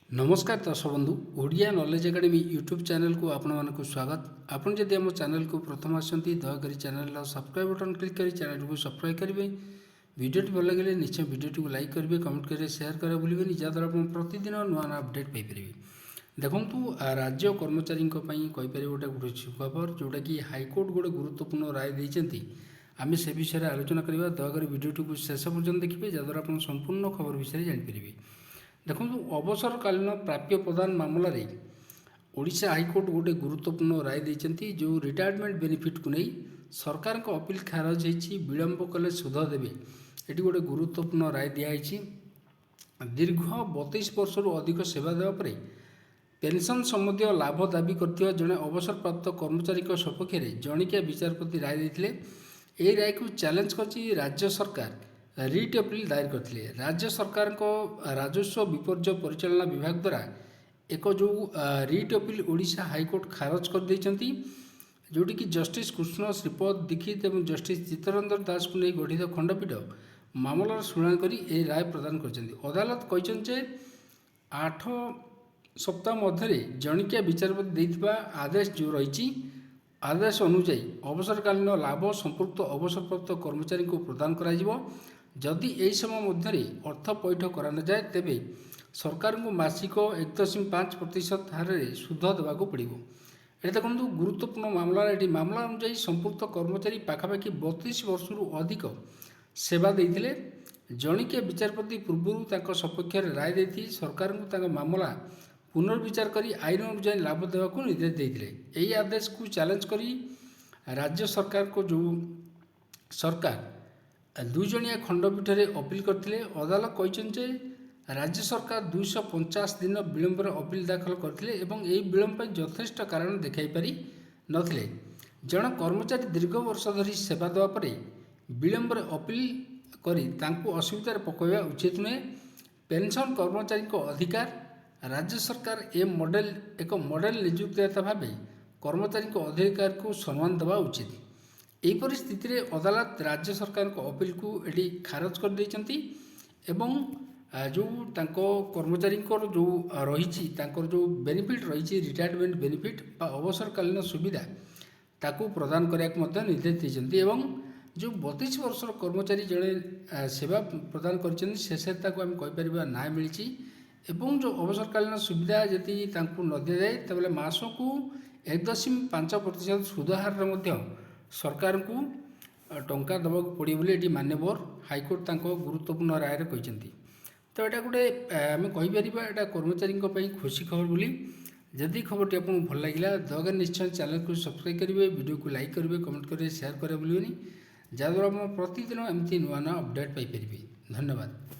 नमस्कार दर्शक बंधु Odia knowledge academy YouTube channel को आपण मानक स्वागत। आपन जदि आम चैनल को प्रथम आसती दयाकोरी चैनल सब्सक्राइब बटन क्लिक कर चैनल को सब्सक्राइब करेंगे। वीडियोटी भल लगे निश्चय वीडियोटी को लाइक करेंगे, कमेंट करेंगे, शेयर करें भूलें जहाँद्वारा आप प्रतिदिन नुआ नुआ अपडेट पाइपर। देखु राज्य कर्मचारी गोटे गोटे सुखबर जोटा कि हाइकोर्ट गोटे गुरुत्वपूर्ण राय देते आम से विषय में आलोचना करवा। दयाकोरी वीडियोटी को शेष पर्यटन देखिए जहाँद्वारा आप संपूर्ण खबर विषय जानीपर। देखो अवसरकालीन प्राप्य प्रदान मामलें ओडिशा हाइकोर्ट गोटे गुरुत्वपूर्ण राय देते जो रिटायरमेंट बेनिफिट को नहीं सरकार को अपील खारज होती विलंब कले सुध देवे। ये गोटे गुरुत्वपूर्ण राय दिखाई। दीर्घ 32 वर्ष अधिक सेवा देवापर पेंशन संबंधी लाभ दाबी कर जड़े अवसरप्राप्त कर्मचारी सपक्ष में जणिकिया विचारपति राय देते। यह राय को चैलेंज कर राज्य सरकार रिट अपील दायर करते। राज्य सरकार को राजस्व विपर्य परिचालना विभाग द्वारा एक जो रिट अपील ओडिशा हाइकोर्ट खारज कर देइछंती, जोटी कि जस्टिस कृष्ण श्रीपद दीक्षित और जस्टिस चित्तरंजन दास को नहीं गठित खंडपीठ मामलार शुणाणी कर राय प्रदान कर अदालत कहते 8 सप्ताह मध्य जणिकिया विचारपति देइथिबा आदेश जो रही आदेश अनुଯାयी अवसरकालीन लाभ संपुक्त अवसरप्राप्त कर्मचारी को प्रदान करा। जदि यही समय मध्य अर्थ पैठ करा न जाए तेबे सरकार को मासिक 1.5% हार सुध देवाक पड़ो। ये देखो गुरुत्वपूर्ण मामला अनुଯାयी संपुक्त कर्मचारी पाखापाखि 32 वर्ष अधिक सेवा देते। जणिकिया विचारपति पूर्व सपक्ष राय देती सरकार को मामला पुनर्विचार कर आईन अनुଯାयी लाभ देवाक निर्देश देते। यही आदेश को चैलेंज कर राज्य सरकार को जो सरकार 2 जणिया खंडपीठ में अपील करते। अदालत कहते राज्य सरकार 250 दिन विलंब अपील दाखल करते यही विलंब यथेष्ट कारण देखाई पारि नथिले। जन कर्मचारी दीर्घ वर्ष धरी सेवा देवापर विलंब अपील कर असुविधार पकड़ा उचित नुहे। पेंशन कर्मचारी अधिकार राज्य सरकार एक मॉडल नियुक्तदाता भाव कर्मचारी अधिकार को सम्मान देवा उचित। यही परिस्थिति रे अदालत राज्य सरकार को अपील को ये खारज कर देइछंती एवं जो कर्मचारी जो रही जो बेनिफिट रही रिटायरमेंट बेनिफिट अवसरकालीन सुविधा ताकू प्रदान करने निर्देश देइछंती एवं जो 32 वर्ष कर्मचारी जड़े सेवा प्रदान कर आम कहीपर न्याय मिली एवं जो अवसरकालीन सुविधा यदि न दि जाए तेल मासकू 1.5% सुध हार सरकार को टंका दबा पड़ो ये मान्यवर हाइकोर्ट गुरुत्वपूर्ण राय कहते। तो यहाँ गोटे आम कहीपर यहाँ कर्मचारी खुशी खबर बोली। जदि खबर टी आपको भल लगे दया निश्चय चैनल को सब्सक्राइब करेंगे, वीडियो को लाइक करेंगे, कमेंट करेंगे, शेयर करें भूलें जहाँद्वारा आप प्रतिदिन एमती नुआ नुआ अपडेट पाइपर। धन्यवाद।